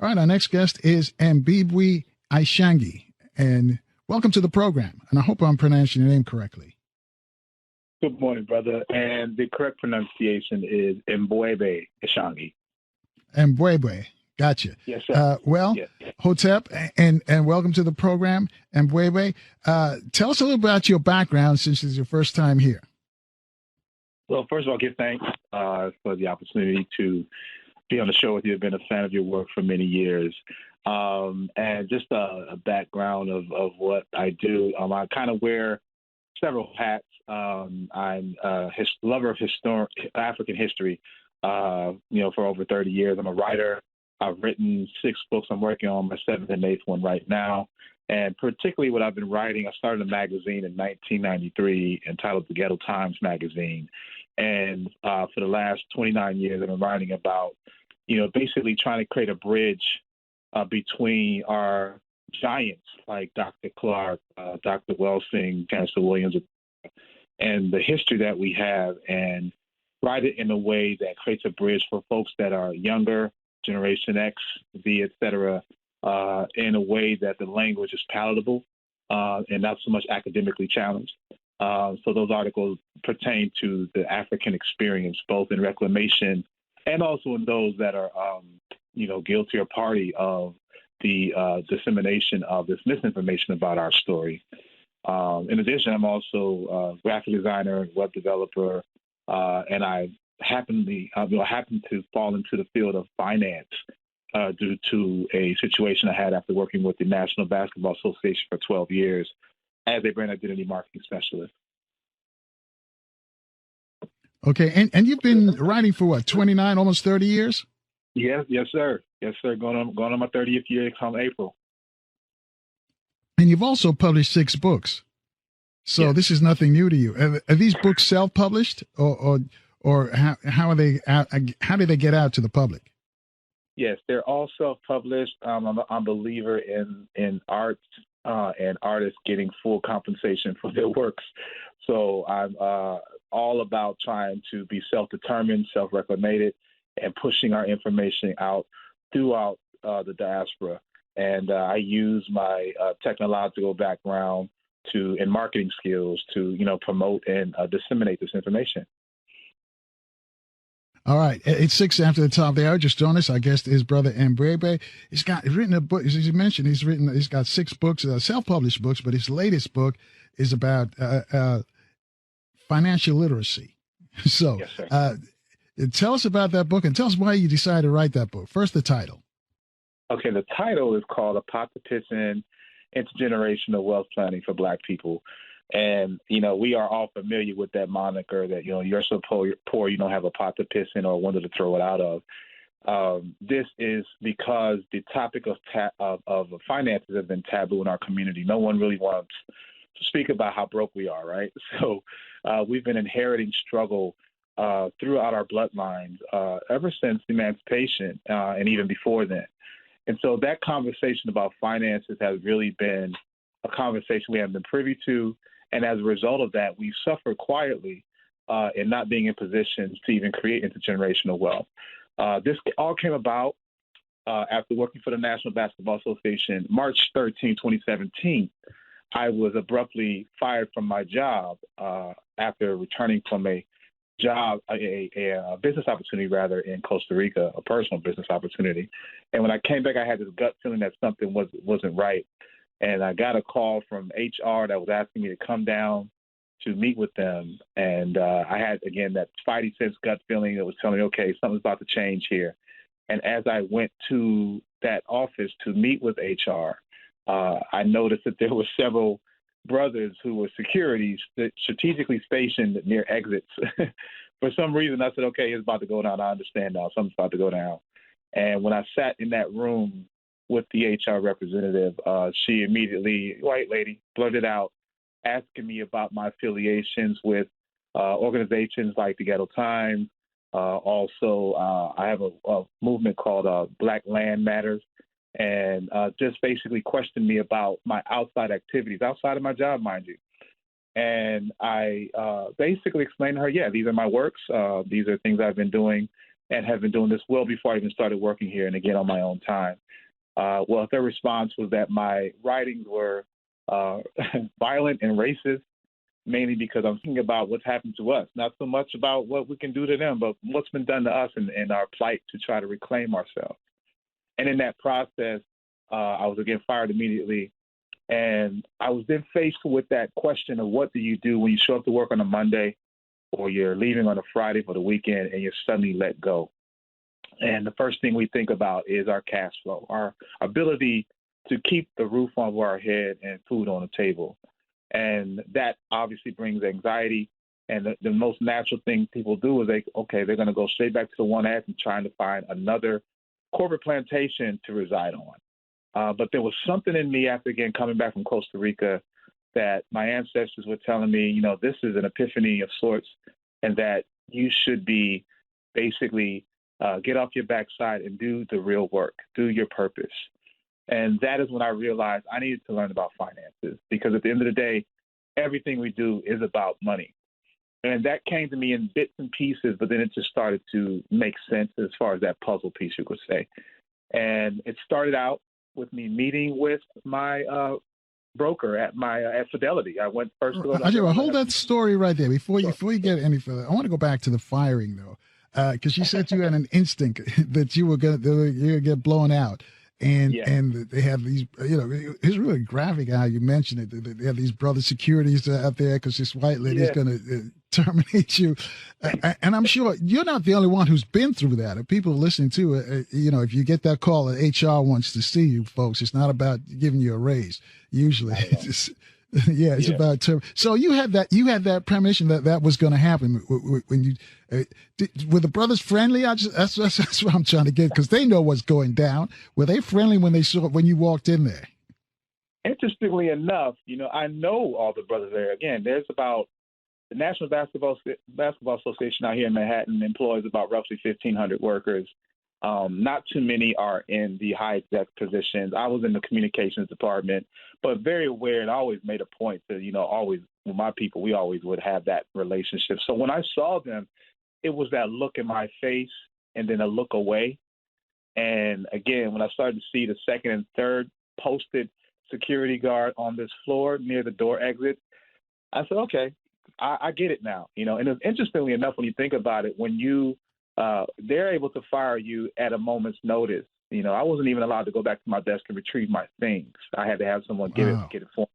All right, our next guest is Peabody Ishangi, and welcome to the program. And I hope I'm pronouncing your name correctly. Good morning, brother. And the correct pronunciation is Mbwebe Ishangi. Mbwebe, gotcha. Yes, sir. Yes. Hotep, and welcome to the program, Mbwebe. Tell us a little about your background since it's your first time here. Well, first of all, give thanks for the opportunity to be on the show with you. I've been a fan of your work for many years. And just a background of what I do. I kind of wear several hats. I'm a lover of African history, for over 30 years. I'm a writer. I've written 6 books. I'm working on my 7th and 8th one right now. And particularly what I've been writing, I started a magazine in 1993 entitled The Ghetto Times Magazine. And for the last 29 years, I've been writing about, basically trying to create a bridge between our giants like Dr. Clark, Dr. Welsing, Chancellor Williams, and the history that we have, and write it in a way that creates a bridge for folks that are younger, Generation X, Z, et cetera, in a way that the language is palatable and not so much academically challenged. So those articles pertain to the African experience, both in reclamation and also in those that are, guilty or party of the dissemination of this misinformation about our story. In addition, I'm also a graphic designer, web developer, and I happen to fall into the field of finance due to a situation I had after working with the National Basketball Association for 12 years as a brand identity marketing specialist. Okay, and you've been writing for what, 29, almost 30 years? Yes, sir. Yes, sir. Going on my 30th year come April. And you've also published 6 books. So yes. This is nothing new to you. Are these books self-published, or how are they? How do they get out to the public? Yes, they're all self-published. I'm a believer in arts and artists getting full compensation for their works. So I'm all about trying to be self-determined, self-reclamated, and pushing our information out throughout the diaspora. And I use my technological background and marketing skills to, promote and disseminate this information. All right. It's 6 after the top of the hour. Just join us. Our guest is Brother Mbwebe. He's written a book, as you mentioned, he's got 6 books, self-published books, but his latest book is about financial literacy. So yes, tell us about that book and tell us why you decided to write that book. First, the title. Okay, the title is called A Pot to Piss In: Intergenerational Wealth Planning for Black People. And, we are all familiar with that moniker that, you're so poor you don't have a pot to piss in or a window to throw it out of. This is because the topic of finances has been taboo in our community. No one really wants to speak about how broke we are, right? So we've been inheriting struggle throughout our bloodlines ever since emancipation and even before then. And so that conversation about finances has really been a conversation we haven't been privy to. And as a result of that, we've suffered quietly in not being in positions to even create intergenerational wealth. This all came about after working for the National Basketball Association. March 13, 2017, I was abruptly fired from my job after returning from a business opportunity, in Costa Rica, a personal business opportunity. And when I came back, I had this gut feeling that something wasn't right. And I got a call from HR that was asking me to come down to meet with them. And I had, again, that spidey sense gut feeling that was telling me, okay, something's about to change here. And as I went to that office to meet with HR, I noticed that there were several brothers who were security strategically stationed near exits. For some reason, I said, okay, it's about to go down. I understand now. Something's about to go down. And when I sat in that room with the HR representative, she immediately, white lady, blurted out, asking me about my affiliations with organizations like the Ghetto Times. Also, I have a movement called Black Land Matters, and just basically questioned me about my outside activities, outside of my job, mind you. And I basically explained to her, yeah, these are my works. These are things I've been doing and have been doing this well before I even started working here, and again on my own time. Well, their response was that my writings were violent and racist, mainly because I'm thinking about what's happened to us, not so much about what we can do to them, but what's been done to us and our plight to try to reclaim ourselves. And in that process, I was again fired immediately. And I was then faced with that question of what do you do when you show up to work on a Monday or you're leaving on a Friday for the weekend and you're suddenly let go. And the first thing we think about is our cash flow, our ability to keep the roof over our head and food on the table. And that obviously brings anxiety. And the most natural thing people do is they're going to go straight back to the one act and trying to find another corporate plantation to reside on. But there was something in me after, again, coming back from Costa Rica that my ancestors were telling me, you know, this is an epiphany of sorts, and that you should be basically get off your backside and do the real work, do your purpose. And that is when I realized I needed to learn about finances, because at the end of the day, everything we do is about money. And that came to me in bits and pieces, but then it just started to make sense as far as that puzzle piece, you could say. And it started out with me meeting with my broker at Fidelity. I went first. Hold that story right there before you get any further. I want to go back to the firing though, because you said you had an instinct that you were gonna get blown out. And they have these, you know, it's really graphic how you mentioned it. They have these brother securities out there because this white lady is going to terminate you. And I'm sure you're not the only one who's been through that. If people listening to it, you know, if you get that call that HR wants to see you, folks, it's not about giving you a raise. Usually, it's about term. So you had that premonition that was going to happen when you were the brothers friendly. That's what I'm trying to get, because they know what's going down. Were they friendly when you walked in there? Interestingly enough, you know, I know all the brothers there. Again, there's about the National Basketball Association out here in Manhattan employs about roughly 1,500 workers. Not too many are in the high exec positions. I was in the communications department, but very aware, and I always made a point to, you know, always with my people, we always would have that relationship. So when I saw them, it was that look in my face and then a look away. And again, when I started to see the second and third posted security guard on this floor near the door exit, I said, okay, I get it now. You know, and interestingly enough, when you think about it, when they're able to fire you at a moment's notice. You know, I wasn't even allowed to go back to my desk and retrieve my things. I had to have someone get it for me.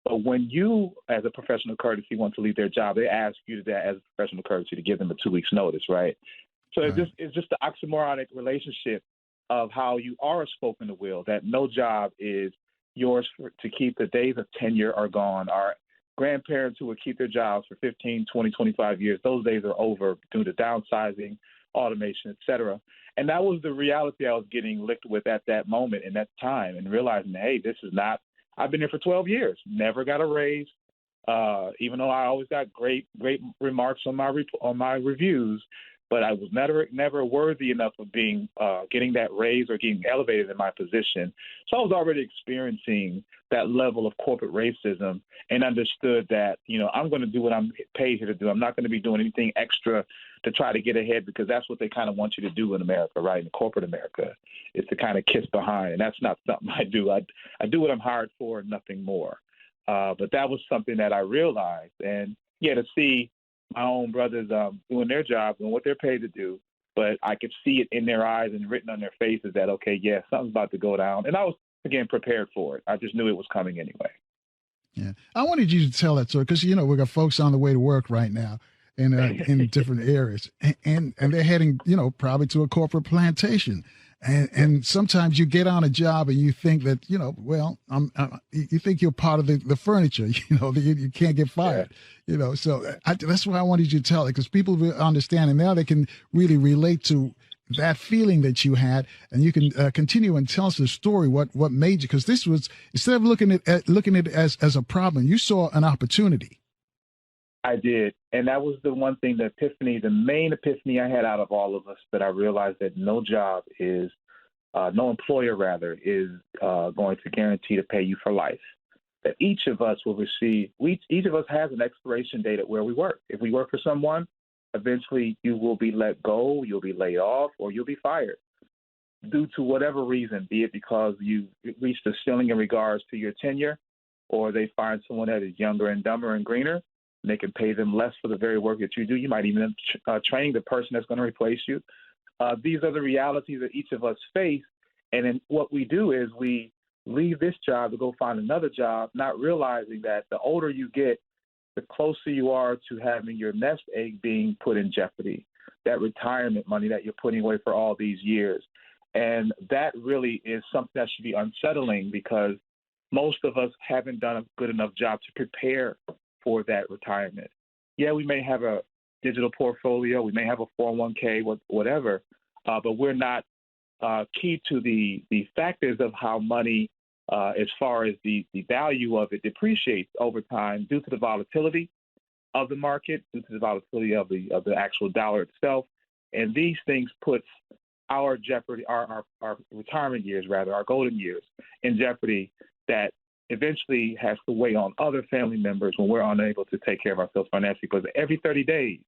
But when you, as a professional courtesy, want to leave their job, they ask you to do that as a professional courtesy to give them a 2 weeks notice, right? So it's just the oxymoronic relationship of how you are a spoken to will, that no job is yours to keep. The days of tenure are gone. Our grandparents who would keep their jobs for 15, 20, 25 years, those days are over due to downsizing, automation, et cetera. And that was the reality I was getting licked with at that moment and that time, and realizing, hey, this is not, I've been here for 12 years, never got a raise, even though I always got great remarks on my reviews, but I was never worthy enough of being getting that raise or getting elevated in my position. So I was already experiencing that level of corporate racism and understood that, you know, I'm going to do what I'm paid here to do. I'm not going to be doing anything extra to try to get ahead, because that's what they kind of want you to do in America, right? In corporate America, is to kind of kiss behind. And that's not something I do. I do what I'm hired for and nothing more. But that was something that I realized. And to see my own brothers doing their job and what they're paid to do, but I could see it in their eyes and written on their faces that, okay, something's about to go down. And I was, again, prepared for it. I just knew it was coming anyway. Yeah. I wanted you to tell that story because, you know, we got folks on the way to work right now in different areas, and they're heading, you know, probably to a corporate plantation. And sometimes you get on a job and you think that, you know, well, you think you're part of the furniture, you know, you can't get fired, you know. So that's why I wanted you to tell it, because people will understand, and now they can really relate to that feeling that you had, and you can continue and tell us the story, what made you, because this was, instead of looking at it as a problem, you saw an opportunity. I did. And that was the one thing, the main epiphany I had out of all of us, that I realized that no employer rather, is going to guarantee to pay you for life. That each of us will receive, each of us has an expiration date at where we work. If we work for someone, eventually you will be let go, you'll be laid off, or you'll be fired due to whatever reason, be it because you reached a ceiling in regards to your tenure, or they find someone that is younger and dumber and greener, and they can pay them less for the very work that you do. You might even end up training the person that's going to replace you. These are the realities that each of us face. And then what we do is we leave this job to go find another job, not realizing that the older you get, the closer you are to having your nest egg being put in jeopardy, that retirement money that you're putting away for all these years. And that really is something that should be unsettling, because most of us haven't done a good enough job to prepare for that retirement. Yeah, we may have a digital portfolio, we may have a 401k, whatever, but we're not key to the factors of how money, as far as the value of it, depreciates over time due to the volatility of the market, due to the volatility of the actual dollar itself. And these things puts our jeopardy, our retirement years, rather, our golden years, in jeopardy, that eventually has to weigh on other family members when we're unable to take care of ourselves financially. Because every 30 days,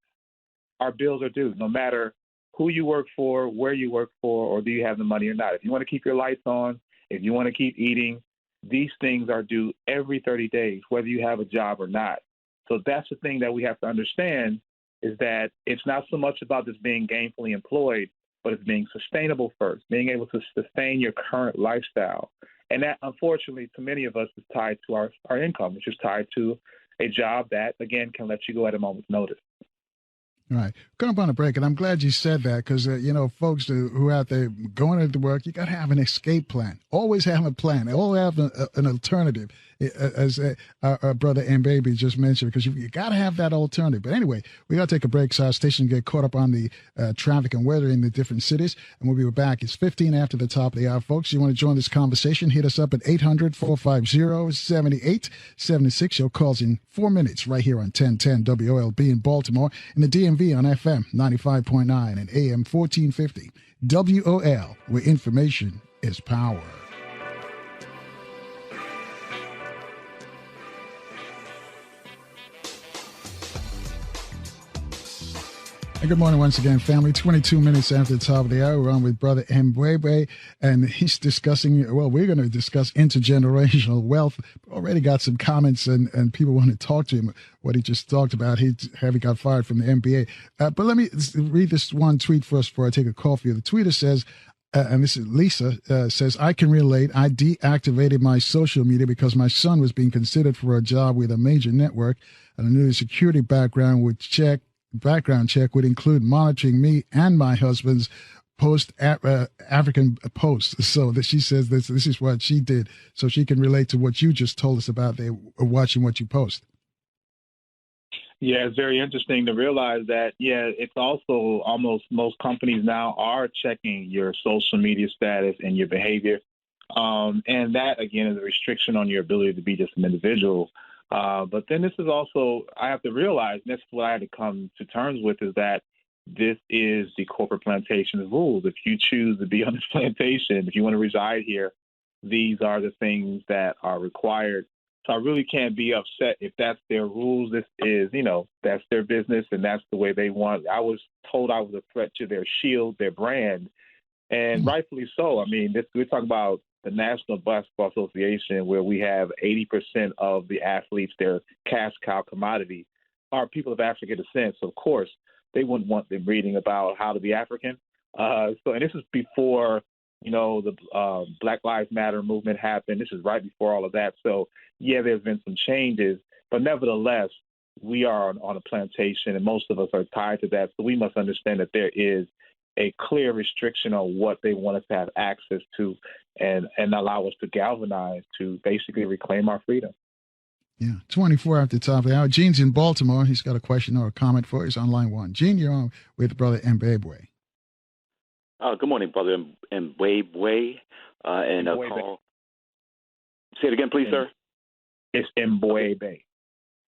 our bills are due, no matter who you work for, where you work for, or do you have the money or not. If you want to keep your lights on, if you want to keep eating, these things are due every 30 days, whether you have a job or not. So that's the thing that we have to understand, is that it's not so much about this being gainfully employed, but it's being sustainable first, being able to sustain your current lifestyle. And that, unfortunately, to many of us is tied to our income, which is tied to a job that, again, can let you go at a moment's notice. All right. Going up on a break, and I'm glad you said that, because, folks who are out there going into work, you got to have an escape plan. Always have a plan. Always have an alternative, as our brother and baby just mentioned, because you got to have that alternative. But anyway, we got to take a break so our station can get caught up on the traffic and weather in the different cities, and we'll be back. It's 15 after the top of the hour, folks. You want to join this conversation, hit us up at 800-450-7876. Your call's in 4 minutes right here on 1010 WOLB in Baltimore, in the DMV on FM 95.9 and AM 1450. WOL, where information is power. And good morning once again, family. 22 minutes after the top of the hour, we're on with Brother Mbwebe, and he's discussing, well, we're going to discuss intergenerational wealth. Already got some comments, and people want to talk to him, what he just talked about. He got fired from the NBA. But let me read this one tweet first before I take a call for you. The tweeter says, and this is Lisa, says, I can relate. I deactivated my social media because my son was being considered for a job with a major network, and I knew the security background check would include monitoring me and my husband's African posts. So that she says this is what she did, so she can relate to what you just told us about. They were watching what you post. Yeah, it's very interesting to realize that, it's also almost most companies now are checking your social media status and your behavior. And that, again, is a restriction on your ability to be just an individual. But then this is also, I have to realize, and this is what I had to come to terms with, is that this is the corporate plantation's rules. If you choose to be on this plantation, if you want to reside here, these are the things that are required. So I really can't be upset if that's their rules. This is, that's their business, and that's the way they want. I was told I was a threat to their shield, their brand, and rightfully so. I mean, we're talking about the National Basketball Association, where we have 80% of the athletes, their cash cow commodity, are people of African descent. So, of course, they wouldn't want them reading about how to be African. And this is before, the Black Lives Matter movement happened. This is right before all of that. So, yeah, there's been some changes, but nevertheless, we are on a plantation, and most of us are tied to that. So we must understand that there is a clear restriction on what they want us to have access to, and allow us to galvanize to basically reclaim our freedom. Yeah, 24 after the top of the hour. Gene's in Baltimore. He's got a question or a comment for us on line one. Gene, you're on with Brother Mbwebe. Good morning, Brother Mbwebe. Call. Say it again, please, sir. It's Mbwebe.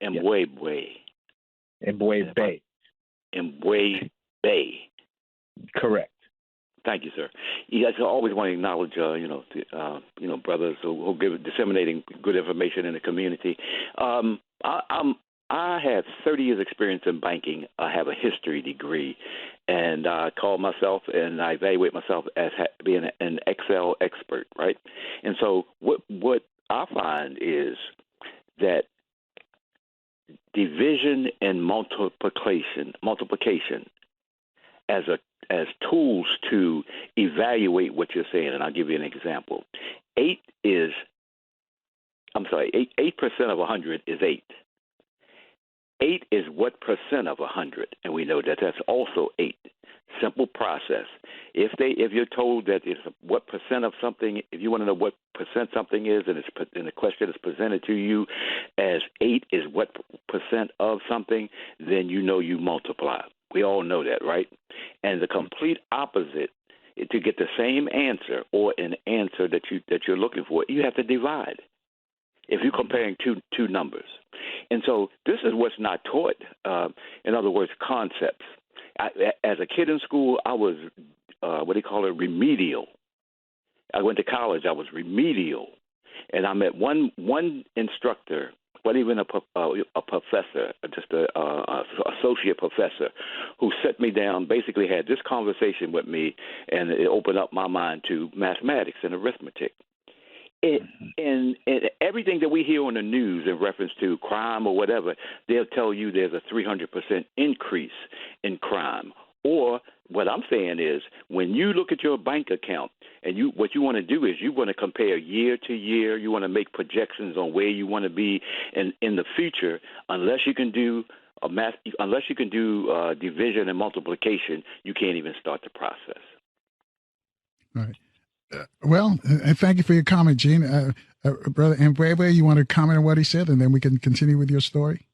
Mbwebe. Mbwebe. Mbwebe. Correct. Thank you, sir. Yes, I always want to acknowledge, brothers who give disseminating good information in the community. I'm I have 30 years experience in banking. I have a history degree, and I call myself and I evaluate myself as being an Excel expert, right? And so what I find is that division and multiplication as tools to evaluate what you're saying, and I'll give you an example. 8% of 100 is 8. 8 is what percent of 100, and we know that that's also 8. Simple process. If you're told that it's what percent of something, if you want to know what percent something is, and the question is presented to you as 8 is what percent of something, then you know you multiply. We all know that, right? And the complete opposite, to get the same answer or an answer that you're looking for, you have to divide. If you're comparing two numbers. And so this is what's not taught. In other words, concepts. As a kid in school, I was, remedial. I went to college, I was remedial. And I met one instructor, not even a professor, just an associate professor, who set me down, basically had this conversation with me, and it opened up my mind to mathematics and arithmetic. And everything that we hear on the news in reference to crime or whatever, they'll tell you there's a 300% increase in crime. Or what I'm saying is, when you look at your bank account and what you want to do is you want to compare year to year, you want to make projections on where you want to be in the future. Unless you can do division and multiplication, you can't even start the process. All right. Thank you for your comment, Gene. Brother Mbwebe, you want to comment on what he said, and then we can continue with your story?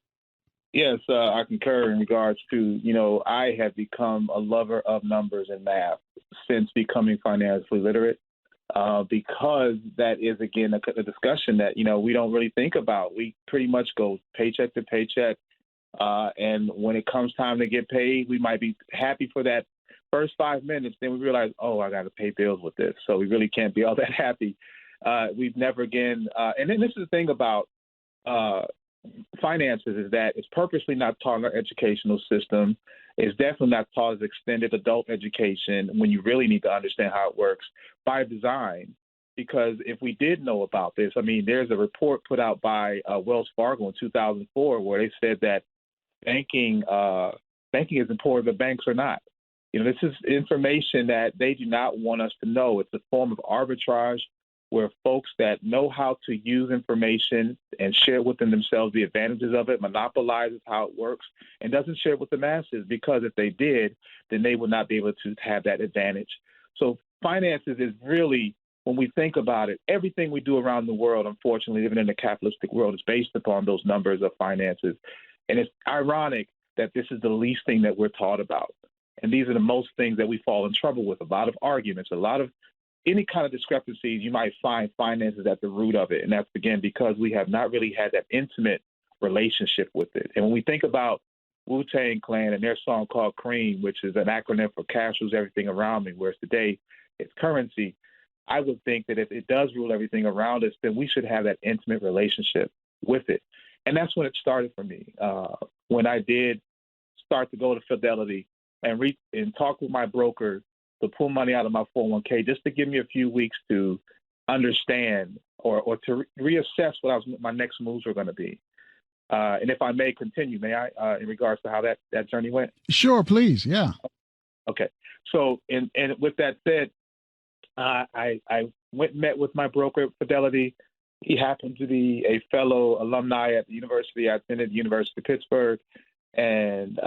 Yes, I concur in regards to, I have become a lover of numbers and math since becoming financially literate, because that is, again, a discussion that, we don't really think about. We pretty much go paycheck to paycheck, and when it comes time to get paid, we might be happy for that first 5 minutes, then we realize, I got to pay bills with this. So we really can't be all that happy. We've never again, and then this is the thing about finances, is that it's purposely not taught in our educational system. It's definitely not taught as extended adult education when you really need to understand how it works by design. Because if we did know about this, there's a report put out by Wells Fargo in 2004 where they said that banking is important, but banks are not. This is information that they do not want us to know. It's a form of arbitrage where folks that know how to use information and share within themselves the advantages of it, monopolizes how it works, and doesn't share it with the masses, because if they did, then they would not be able to have that advantage. So finances is really, when we think about it, everything we do around the world, unfortunately, even in the capitalistic world, is based upon those numbers of finances. And it's ironic that this is the least thing that we're taught about. And these are the most things that we fall in trouble with. A lot of arguments, a lot of any kind of discrepancies, you might find finances at the root of it. And that's, again, because we have not really had that intimate relationship with it. And when we think about Wu-Tang Clan and their song called Cream, which is an acronym for cash rules everything around me, whereas today it's currency, I would think that if it does rule everything around us, then we should have that intimate relationship with it. And that's when it started for me. When I did start to go to Fidelity and talk with my broker to pull money out of my 401k, just to give me a few weeks to understand or to reassess what my next moves were going to be. And if I may continue, may I, in regards to how that journey went? Sure, please. Yeah. Okay. So, and with that said, I went and met with my broker at Fidelity. He happened to be a fellow alumni at the university. I attended the University of Pittsburgh, and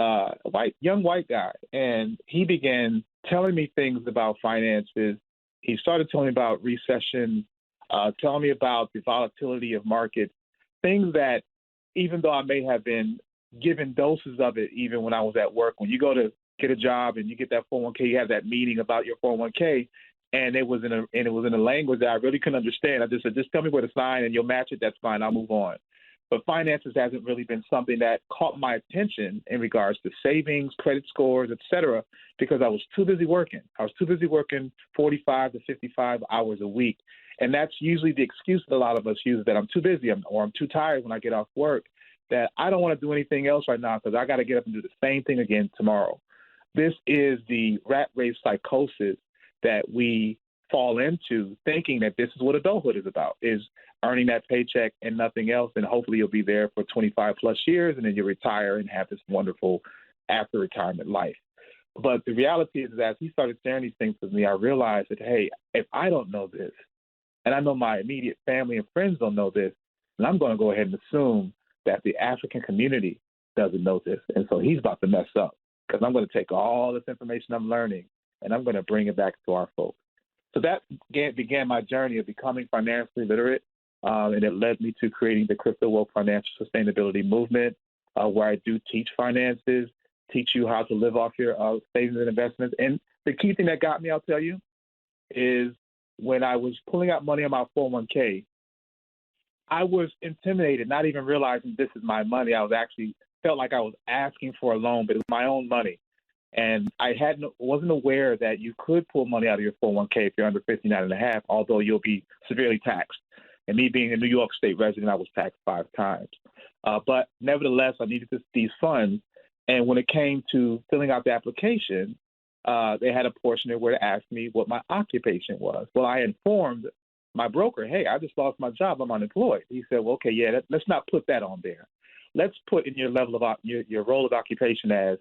young white guy. And he began telling me things about finances. He started telling me about recession, telling me about the volatility of markets, things that, even though I may have been given doses of it, even when I was at work, when you go to get a job and you get that 401k, you have that meeting about your 401k, and it was in a language that I really couldn't understand. I just said, just tell me where to sign and you'll match it. That's fine. I'll move on. But finances hasn't really been something that caught my attention in regards to savings, credit scores, et cetera, because I was too busy working. I was too busy working 45 to 55 hours a week. And that's usually the excuse that a lot of us use, that I'm too busy or I'm too tired when I get off work. that I don't want to do anything else right now because I got to get up and do the same thing again tomorrow. This is the rat race psychosis that we fall into, thinking that this is what adulthood is about, is earning that paycheck and nothing else. And hopefully you'll be there for 25 plus years and then you retire and have this wonderful after retirement life. But the reality is that as he started sharing these things with me, I realized that, hey, if I don't know this, and I know my immediate family and friends don't know this, then I'm going to go ahead and assume that the African community doesn't know this. And so he's about to mess up, because I'm going to take all this information I'm learning and I'm going to bring it back to our folks. So that began my journey of becoming financially literate, and it led me to creating the Cryptowoke financial sustainability movement, where I do teach finances, teach you how to live off your savings and investments. And the key thing that got me, I'll tell you, is when I was pulling out money on my 401k, I was intimidated, not even realizing this is my money. I was actually felt like I was asking for a loan, but it was my own money. And I wasn't aware that you could pull money out of your 401k if you're under 59.5, although you'll be severely taxed. And me being a New York State resident, I was taxed 5 times. But nevertheless, I needed these funds. And when it came to filling out the application, they had a portion there where it asked me what my occupation was. Well, I informed my broker, hey, I just lost my job. I'm unemployed. He said, well, okay, yeah, let's not put that on there. Let's put in your level of your role of occupation as,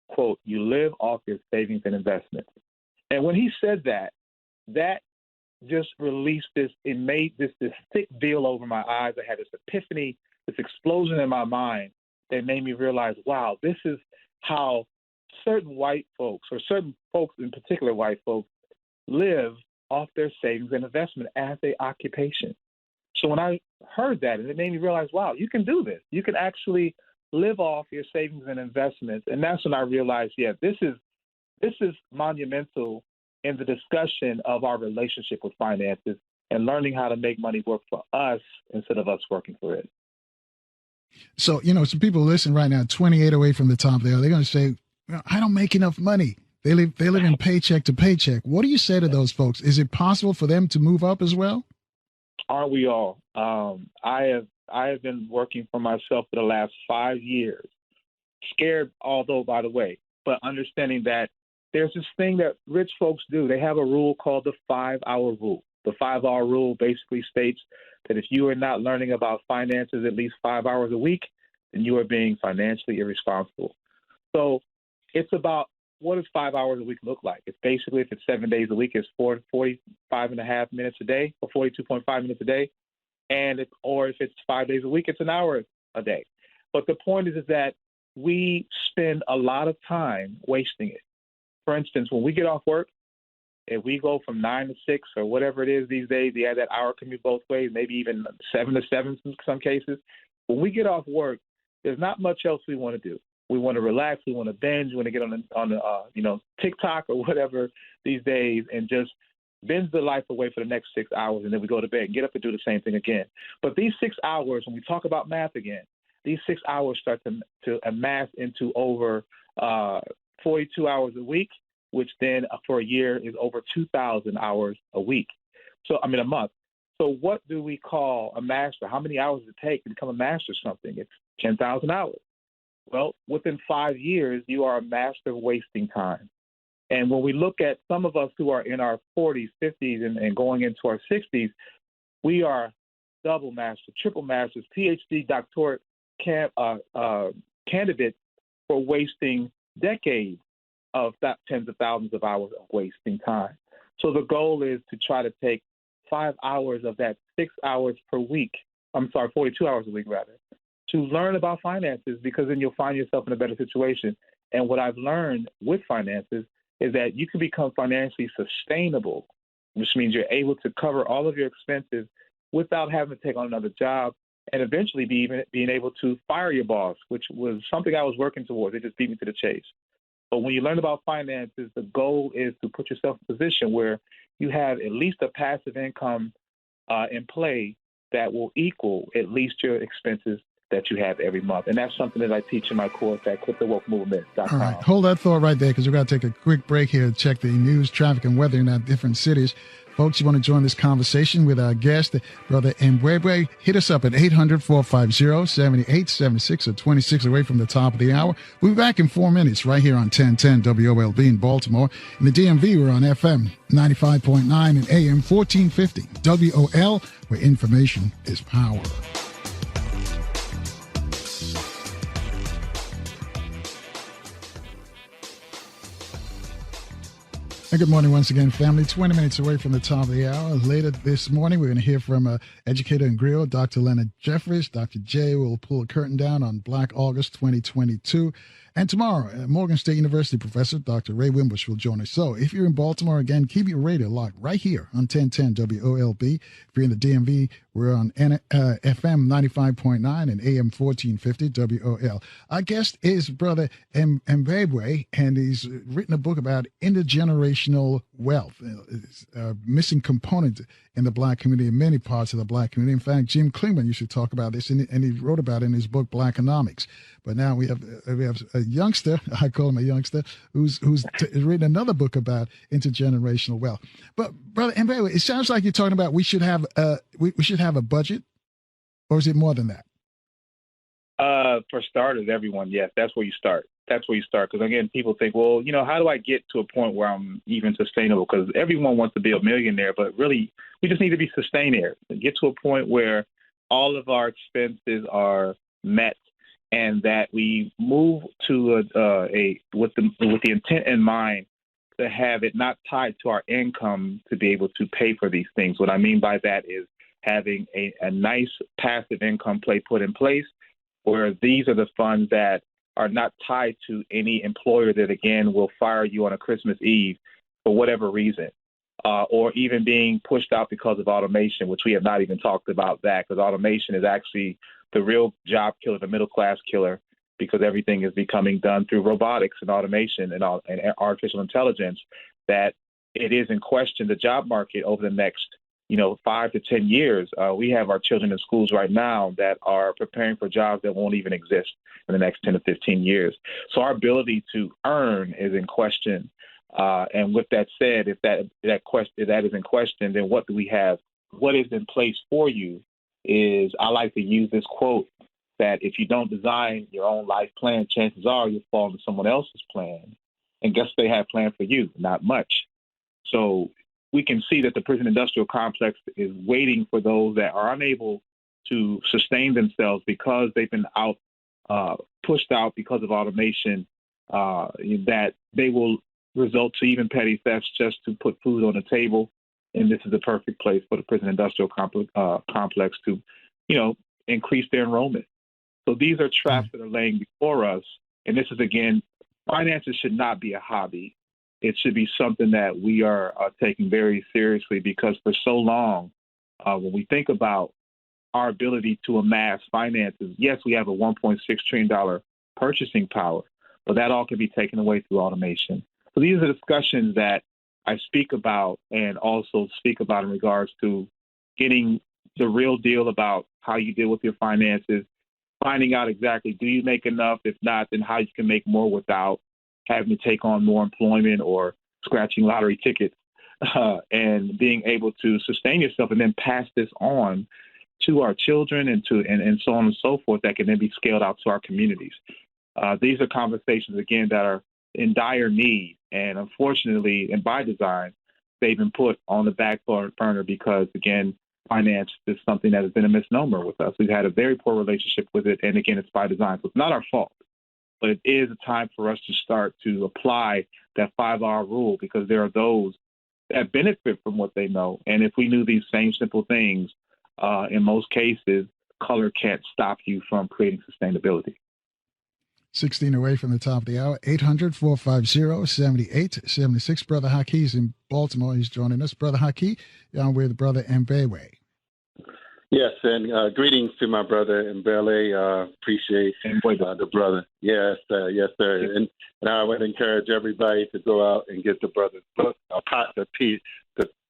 quote, you live off your savings and investments. And when he said that, that just released this, it made this thick veil over my eyes. I had this epiphany, this explosion in my mind that made me realize, wow, this is how certain white folks, or certain folks in particular white folks, live off their savings and investment as their occupation. So when I heard that, and it made me realize, wow, you can do this. You can actually live off your savings and investments. And that's when I realized, yeah, this is monumental in the discussion of our relationship with finances and learning how to make money work for us instead of us working for it. So, some people listen right now, 28 away from the top there, they're going to say, I don't make enough money. They live in paycheck to paycheck. What do you say to those folks? Is it possible for them to move up as well? Aren't we all? I have been working for myself for the last 5 years, scared, although, by the way, but understanding that there's this thing that rich folks do. They have a rule called the 5-hour rule. The 5-hour rule basically states that if you are not learning about finances at least 5 hours a week, then you are being financially irresponsible. So it's about, what does 5 hours a week look like? It's basically, if it's 7 days a week, it's 45.5 minutes a day, or 42.5 minutes a day. Or if it's 5 days a week, it's an hour a day. But the point is that we spend a lot of time wasting it. For instance, when we get off work, if we go from 9 to 6 or whatever it is these days, you have that hour commute both ways, maybe even 7 to 7 in some cases. When we get off work, there's not much else we want to do. We want to relax. We want to binge. We want to get on the TikTok or whatever these days and just binge the life away for the next 6 hours, and then we go to bed and get up and do the same thing again. But these 6 hours, when we talk about math again, these 6 hours start to amass into over 42 hours a week, which then for a year is over 2,000 hours a month. So what do we call a master? How many hours does it take to become a master of something? It's 10,000 hours. Well, within 5 years, you are a master of wasting time. And when we look at some of us who are in our 40s, 50s, and going into our 60s, we are double masters, triple masters, PhD doctorate candidates for wasting decades of tens of thousands of hours of wasting time. So the goal is to try to take 5 hours of that 6 hours per week, 42 hours a week rather, to learn about finances, because then you'll find yourself in a better situation. And what I've learned with finances is that you can become financially sustainable, which means you're able to cover all of your expenses without having to take on another job, and eventually being able to fire your boss, which was something I was working towards. It just beat me to the chase. But when you learn about finances, the goal is to put yourself in a position where you have at least a passive income in play that will equal at least your expenses that you have every month. And that's something that I teach in my course at cryptowokemovement.com. All right, hold that thought right there, because we've got to take a quick break here to check the news, traffic, and weather in our different cities. Folks, you want to join this conversation with our guest, Brother Mbwebwe, hit us up at 800-450-7876 or 26 away from the top of the hour. We'll be back in 4 minutes right here on 1010 WOLB in Baltimore. In the DMV, we're on FM 95.9 and AM 1450. WOL, where information is power. And good morning once again, family. 20 minutes away from the top of the hour. Later this morning, we're going to hear from educator and griot, Dr. Leonard Jeffries. Dr. J will pull a curtain down on Black August 2022. And tomorrow, Morgan State University professor Dr. Ray Wimbush will join us. So if you're in Baltimore, again, keep your radio locked right here on 1010 WOLB. If you're in the DMV, we're on FM 95.9 and AM 1450 WOL. Our guest is Brother Mbwebwe, and he's written a book about intergenerational wealth, a missing component in the Black community, in many parts of the Black community. In fact, Jim Klingman used to talk about this, and he wrote about it in his book, Blackonomics. But now we have a youngster, I call him a youngster, who's written another book about intergenerational wealth. But Brother Mbwebwe, it sounds like you're talking about we should have a budget, or is it more than that? For starters, everyone, yes, that's where you start. That's where you start. Because again, people think, well, how do I get to a point where I'm even sustainable? Because everyone wants to be a millionaire, but really, we just need to be sustainaire. Get to a point where all of our expenses are met, and that we move to with the intent in mind to have it not tied to our income to be able to pay for these things. What I mean by that is having a nice passive income put in place, where these are the funds that are not tied to any employer that, again, will fire you on a Christmas Eve for whatever reason, or even being pushed out because of automation, which we have not even talked about that, because automation is actually the real job killer, the middle class killer, because everything is becoming done through robotics and automation and artificial intelligence, that it is in question the job market over the next 5 to 10 years. We have our children in schools right now that are preparing for jobs that won't even exist in the next 10 to 15 years. So our ability to earn is in question. And with that said, if that is in question, then what do we have? What is in place for you is, I like to use this quote, that if you don't design your own life plan, chances are you'll fall into someone else's plan. And guess what they have planned for you? Not much. So we can see that the prison industrial complex is waiting for those that are unable to sustain themselves because they've been pushed out because of automation, that they will result to even petty thefts just to put food on the table. And this is the perfect place for the prison industrial complex to, increase their enrollment. So these are traps that are laying before us. And this is, again, finances should not be a hobby. It should be something that we are taking very seriously, because for so long, when we think about our ability to amass finances, yes, we have a $1.6 trillion purchasing power, but that all can be taken away through automation. So these are discussions that I speak about, and also speak about in regards to getting the real deal about how you deal with your finances, finding out exactly, do you make enough? If not, then how you can make more without having to take on more employment or scratching lottery tickets, and being able to sustain yourself and then pass this on to our children and so on and so forth, that can then be scaled out to our communities. These are conversations, again, that are in dire need. And unfortunately, and by design, they've been put on the back burner because, again, finance is something that has been a misnomer with us. We've had a very poor relationship with it. And again, it's by design. So it's not our fault. But it is a time for us to start to apply that 5-hour rule, because there are those that benefit from what they know. And if we knew these same simple things, in most cases, color can't stop you from creating sustainability. 16 away from the top of the hour, 800-450-7876. Brother Hakeem's in Baltimore. He's joining us. Brother Hakeem, with Brother Mbwebwe. Yes, and greetings to my brother Mbele. Appreciate the brother. Yes, yes, sir. And I would encourage everybody to go out and get the brother's book, the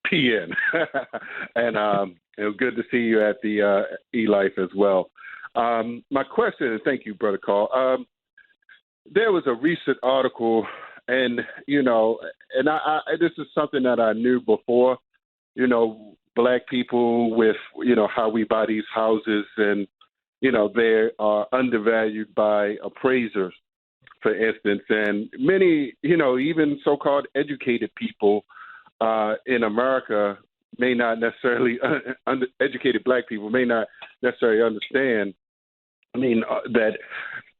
PN. And it was good to see you at the E-Life as well. My question, and thank you, Brother Carl. There was a recent article, and I this is something that I knew before, Black people with, how we buy these houses, and, they are undervalued by appraisers, for instance. And many, even so-called educated people in America may not necessarily, educated Black people may not necessarily understand, that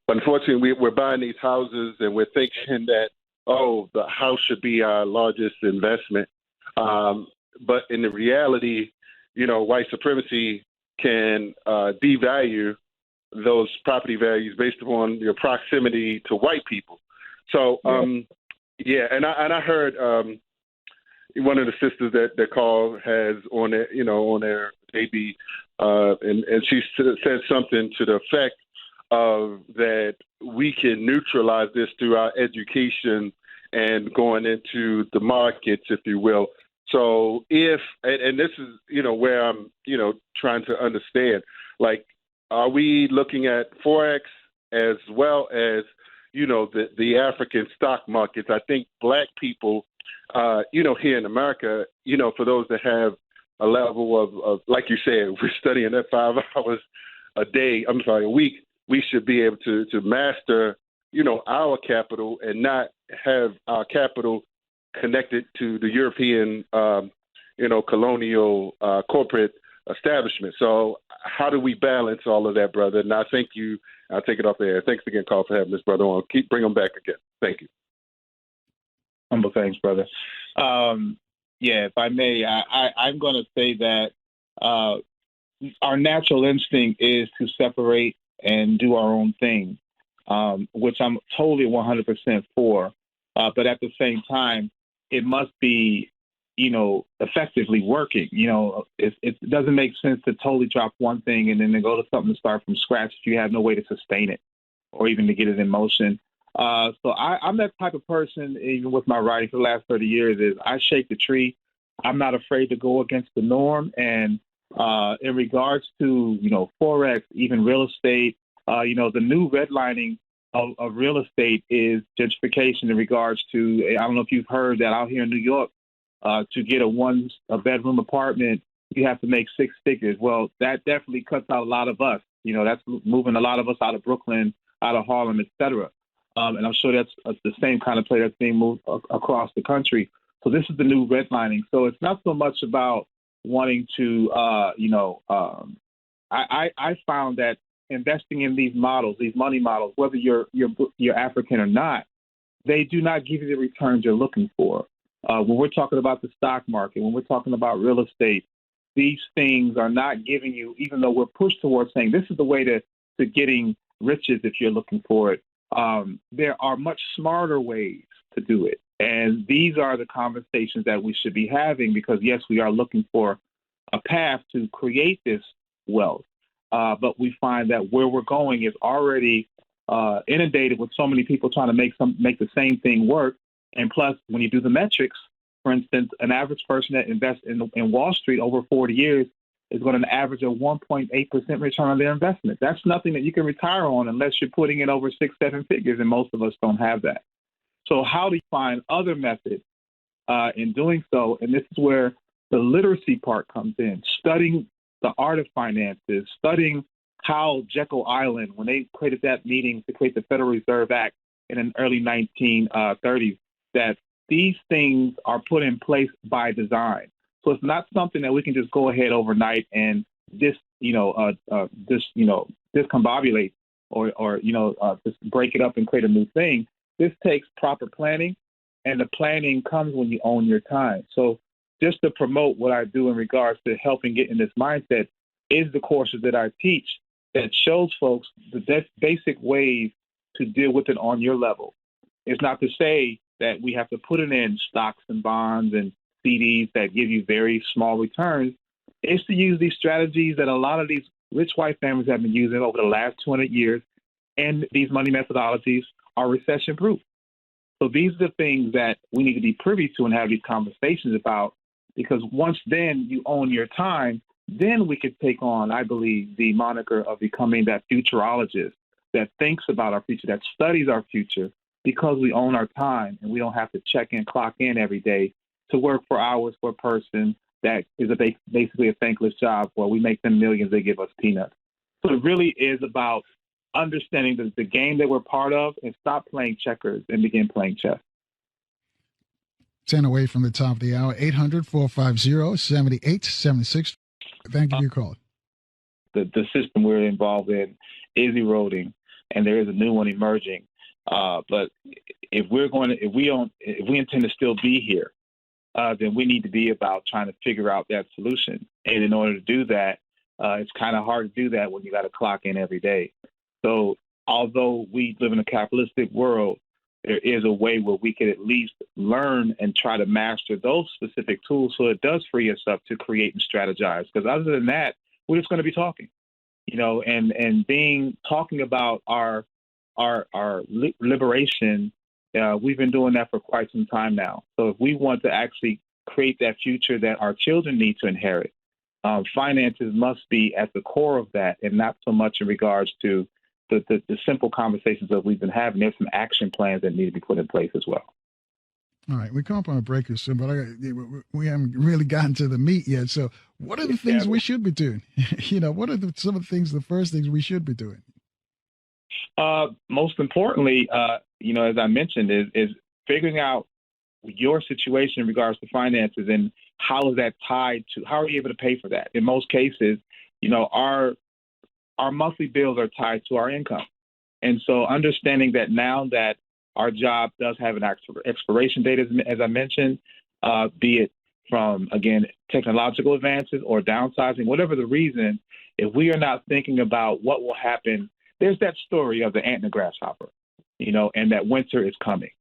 unfortunately we're buying these houses and we're thinking that, the house should be our largest investment. But in the reality, white supremacy can devalue those property values based upon your proximity to white people. So, and I heard one of the sisters that called has on their baby, and she said something to the effect of that we can neutralize this through our education and going into the markets, if you will. So and this is, where I'm, trying to understand, like, are we looking at Forex as well as, the African stock markets? I think Black people, here in America, for those that have a level of like you said, we're studying that 5 hours a week, we should be able to master, our capital and not have our capital connected to the European, colonial corporate establishment. So how do we balance all of that, brother? And I thank you. I'll take it off the air. Thanks again, Carl, for having this brother on. Bring him back again. Thank you. Humble thanks, brother. If I may, I'm going to say that our natural instinct is to separate and do our own thing, which I'm totally 100% for. But at the same time, it must be, effectively working. It doesn't make sense to totally drop one thing and then to go to something to start from scratch if you have no way to sustain it or even to get it in motion. So I'm that type of person, even with my writing for the last 30 years, is I shake the tree. I'm not afraid to go against the norm. And in regards to, Forex, even real estate, the new redlining of real estate is gentrification in regards to, I don't know if you've heard that out here in New York, to get a bedroom apartment, you have to make 6 figures. Well, that definitely cuts out a lot of us. That's moving a lot of us out of Brooklyn, out of Harlem, et cetera. And I'm sure that's the same kind of play that's being moved across the country. So this is the new redlining. So it's not so much about wanting to, I found that investing in these models, these money models, whether you're African or not, they do not give you the returns you're looking for. When we're talking about the stock market, when we're talking about real estate, these things are not giving you, even though we're pushed towards saying this is the way to getting riches if you're looking for it. There are much smarter ways to do it. And these are the conversations that we should be having because, yes, we are looking for a path to create this wealth. But we find that where we're going is already inundated with so many people trying to make the same thing work. And plus, when you do the metrics, for instance, an average person that invests in Wall Street over 40 years is going to average a 1.8% return on their investment. That's nothing that you can retire on unless you're putting in over 6-7 figures, and most of us don't have that. So how do you find other methods in doing so? And this is where the literacy part comes in, studying the art of finances, studying how Jekyll Island, when they created that meeting to create the Federal Reserve Act in the early 1930s, that these things are put in place by design. So it's not something that we can just go ahead overnight and discombobulate or just break it up and create a new thing. This takes proper planning, and the planning comes when you own your time. So just to promote what I do in regards to helping get in this mindset is the courses that I teach that shows folks the basic ways to deal with it on your level. It's not to say that we have to put it in stocks and bonds and CDs that give you very small returns. It's to use these strategies that a lot of these rich white families have been using over the last 200 years, and these money methodologies are recession-proof. So these are the things that we need to be privy to and have these conversations about, because once then you own your time, then we could take on, I believe, the moniker of becoming that futurologist that thinks about our future, that studies our future, because we own our time and we don't have to check in, clock in every day to work for hours for a person that is basically a thankless job where we make them millions, they give us peanuts. So it really is about understanding the game that we're part of and stop playing checkers and begin playing chess. 10 away from the top of the hour, 800-450-7876. Thank you for your call. The system we're involved in is eroding, and there is a new one emerging. But if we intend to still be here, then we need to be about trying to figure out that solution. And in order to do that, it's kind of hard to do that when you got to clock in every day. So although we live in a capitalistic world, there is a way where we could at least learn and try to master those specific tools so it does free us up to create and strategize. Because other than that, we're just going to be talking, and talking about our liberation. We've been doing that for quite some time now. So if we want to actually create that future that our children need to inherit, finances must be at the core of that, and not so much in regards to the simple conversations that we've been having. There's some action plans that need to be put in place as well. All right, we come up on a break here soon, but we haven't really gotten to the meat yet. So what are the things we should be doing? What are some of the first things we should be doing? Most importantly, as I mentioned, is figuring out your situation in regards to finances and how is that tied to, how are you able to pay for that? In most cases, our monthly bills are tied to our income. And so understanding that now that our job does have an expiration date, as I mentioned, be it from, again, technological advances or downsizing, whatever the reason, if we are not thinking about what will happen, there's that story of the ant and the grasshopper, and that winter is coming.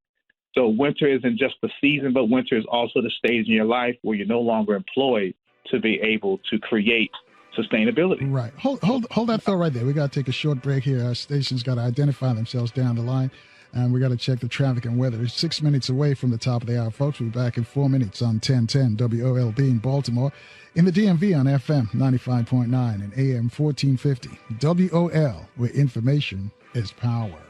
So winter isn't just the season, but winter is also the stage in your life where you're no longer employed to be able to create sustainability. Right. Hold that thought right there. We got to take a short break here. Our station's got to identify themselves down the line, and we got to check the traffic and weather. It's 6 minutes away from the top of the hour, folks. We'll be back in 4 minutes on 1010 WOLB in Baltimore, in the DMV on FM 95.9 and AM 1450. WOL, where information is power.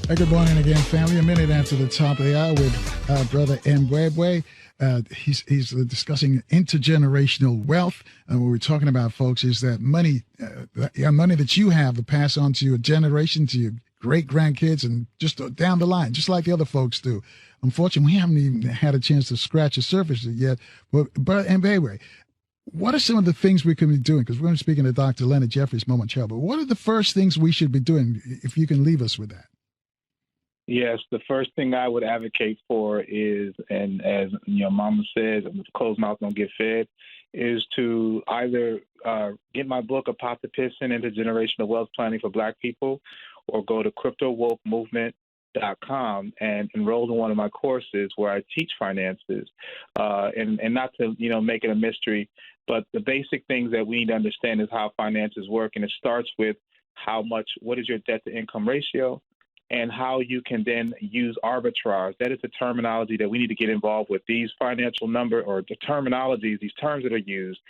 Hey, good morning again, family. A minute after the top of the hour with Brother Mbwebwe. He's discussing intergenerational wealth. And what we're talking about, folks, is that money that you have to pass on to your generation, to your great-grandkids, and just down the line, just like the other folks do. Unfortunately, we haven't even had a chance to scratch the surface yet. But anyway, what are some of the things we can be doing? Because we're going to be speaking to Dr. Leonard Jeffries momentarily. But what are the first things we should be doing, if you can leave us with that? Yes, the first thing I would advocate for is, and as Mama says, closed mouth don't get fed, is to either get my book, Apocalypse into Generational Wealth Planning for Black People, or go to CryptoWokeMovement.com and enroll in one of my courses where I teach finances, and not to make it a mystery, but the basic things that we need to understand is how finances work, and it starts with what is your debt to income ratio, and how you can then use arbitrage. That is the terminology that we need to get involved with. These financial the terminologies, these terms that are used,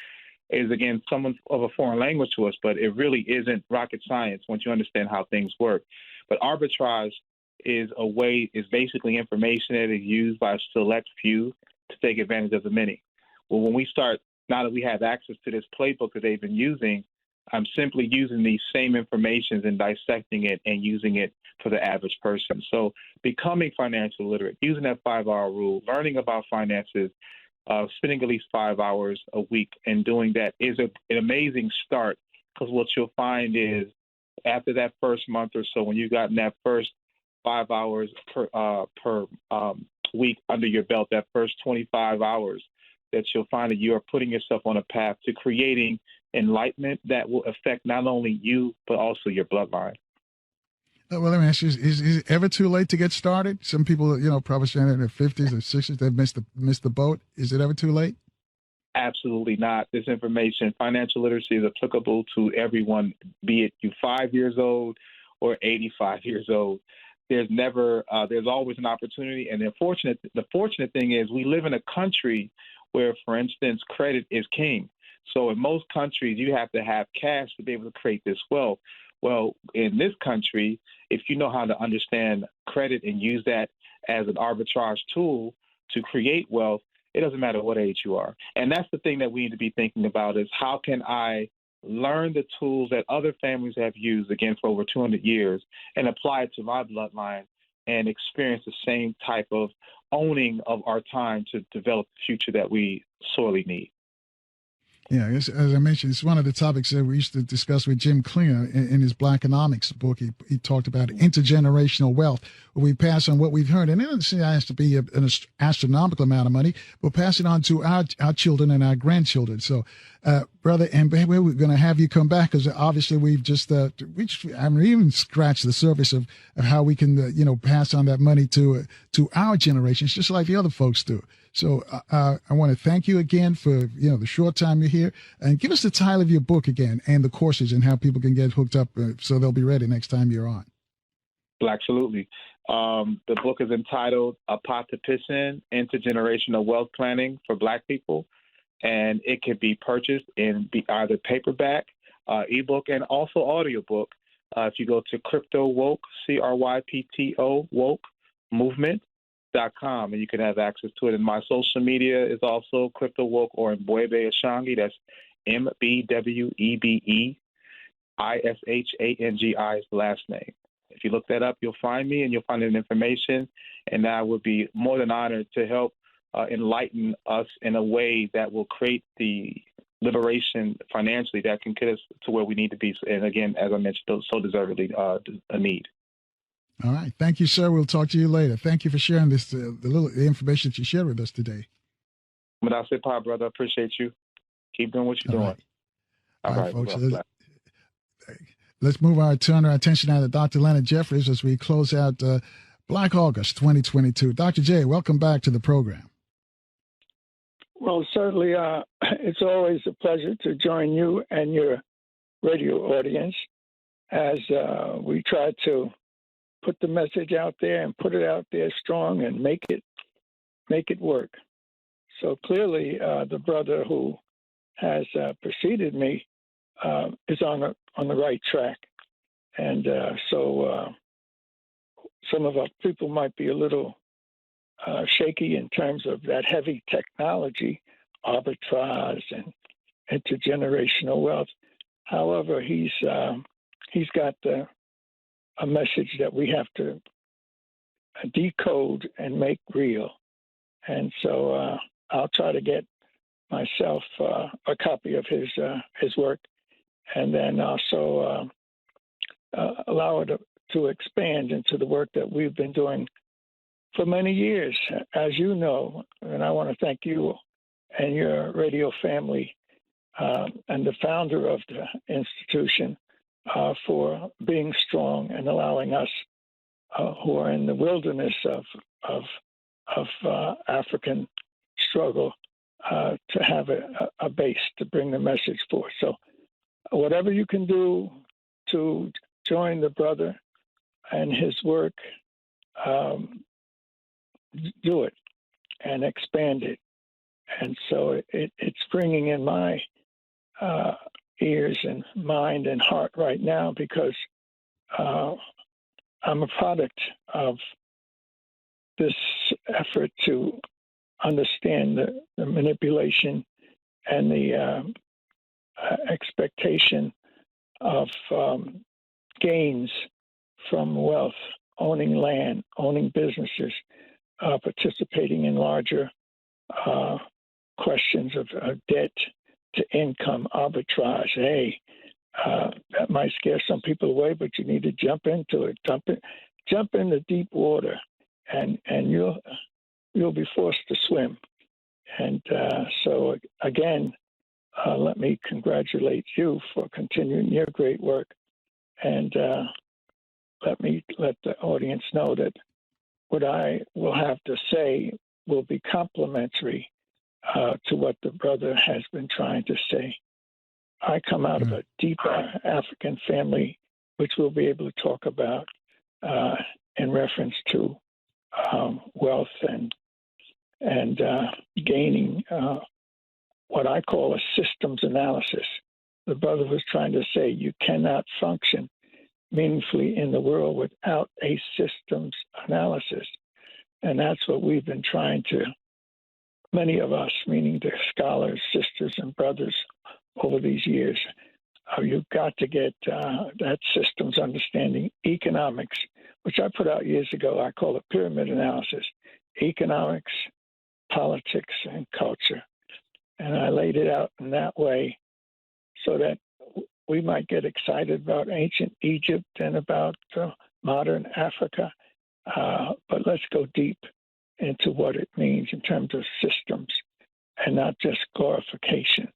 is, again, somewhat of a foreign language to us, but it really isn't rocket science once you understand how things work. But arbitrage is basically information that is used by a select few to take advantage of the many. Well, when we start, now that we have access to this playbook that they've been using, I'm simply using these same informations and dissecting it and using it for the average person. So becoming financially literate, using that 5-hour rule, learning about finances, spending at least 5 hours a week and doing that is an amazing start, because what you'll find is after that first month or so, when you've gotten that first 5 hours per week under your belt, that first 25 hours, that you'll find that you are putting yourself on a path to creating enlightenment that will affect not only you, but also your bloodline. Well, let me ask you, is it ever too late to get started? Some people, probably in their 50s or 60s, they've missed the boat. Is it ever too late? Absolutely not. This information, financial literacy, is applicable to everyone, be it you 5 years old or 85 years old. There's always an opportunity. And the fortunate thing is we live in a country where, for instance, credit is king. So in most countries, you have to have cash to be able to create this wealth. Well, in this country, if you know how to understand credit and use that as an arbitrage tool to create wealth, it doesn't matter what age you are. And that's the thing that we need to be thinking about is how can I learn the tools that other families have used, again, for over 200 years and apply it to my bloodline and experience the same type of owning of our time to develop the future that we sorely need. Yeah, as I mentioned, it's one of the topics that we used to discuss with Jim Klinger in his Black Economics book. He talked about intergenerational wealth, where we pass on what we've heard. And it doesn't have to be an astronomical amount of money. We'll pass it on to our children and our grandchildren. So, brother, and we're going to have you come back because obviously we haven't even scratched the surface of how we can, pass on that money to our generations, just like the other folks do. So I want to thank you again for, the short time you're here, and give us the title of your book again and the courses and how people can get hooked up so they'll be ready next time you're on. Absolutely. The book is entitled Apotipicin, Intergenerational Wealth Planning for Black People, and it can be purchased in either paperback, ebook, and also audiobook. If you go to Cryptowoke, CRYPTO, Woke Movement.com, and you can have access to it. And my social media is also Cryptowoke or Mbwebe Ishangi. That's MBWEBE ISHANGI is the last name. If you look that up, you'll find me and you'll find the information. And I would be more than honored to help enlighten us in a way that will create the liberation financially that can get us to where we need to be. And again, as I mentioned, so deservedly a need. All right. Thank you, sir. We'll talk to you later. Thank you for sharing this, the information that you shared with us today. Madasipa, brother. Appreciate you. Keep doing what you're doing. All right, folks. Let's turn our attention now to Dr. Leonard Jeffries as we close out Black August 2022. Dr. J, welcome back to the program. Well, certainly, it's always a pleasure to join you and your radio audience as we try to put the message out there and put it out there strong and make it work. So clearly, the brother who has preceded me is on the right track, and so some of our people might be a little shaky in terms of that heavy technology, arbitrage, and intergenerational wealth. However, he's got a message that we have to decode and make real. And so I'll try to get myself a copy of his work, and then also allow it to expand into the work that we've been doing for many years, as you know. And I want to thank you and your radio family and the founder of the institution for being strong and allowing us who are in the wilderness of African struggle to have a base to bring the message forth. So whatever you can do to join the brother and his work, do it and expand it. And so it's bringing in my ears and mind and heart right now because I'm a product of this effort to understand the manipulation and the expectation of gains from wealth, owning land, owning businesses, participating in larger questions of debt to income arbitrage. Hey, that might scare some people away, but you need to jump into it. Jump in the deep water, and you'll be forced to swim. And so again, let me congratulate you for continuing your great work, and let the audience know that what I will have to say will be complementary to what the brother has been trying to say. I come out of a deep African family, which we'll be able to talk about in reference to wealth and gaining what I call a systems analysis. The brother was trying to say you cannot function meaningfully in the world without a systems analysis. And that's what we've been trying to, many of us, meaning the scholars, sisters, and brothers over these years, you've got to get that systems understanding, economics, which I put out years ago. I call it pyramid analysis, economics, politics, and culture. And I laid it out in that way so that we might get excited about ancient Egypt and about modern Africa. But let's go deep into what it means in terms of systems and not just glorification.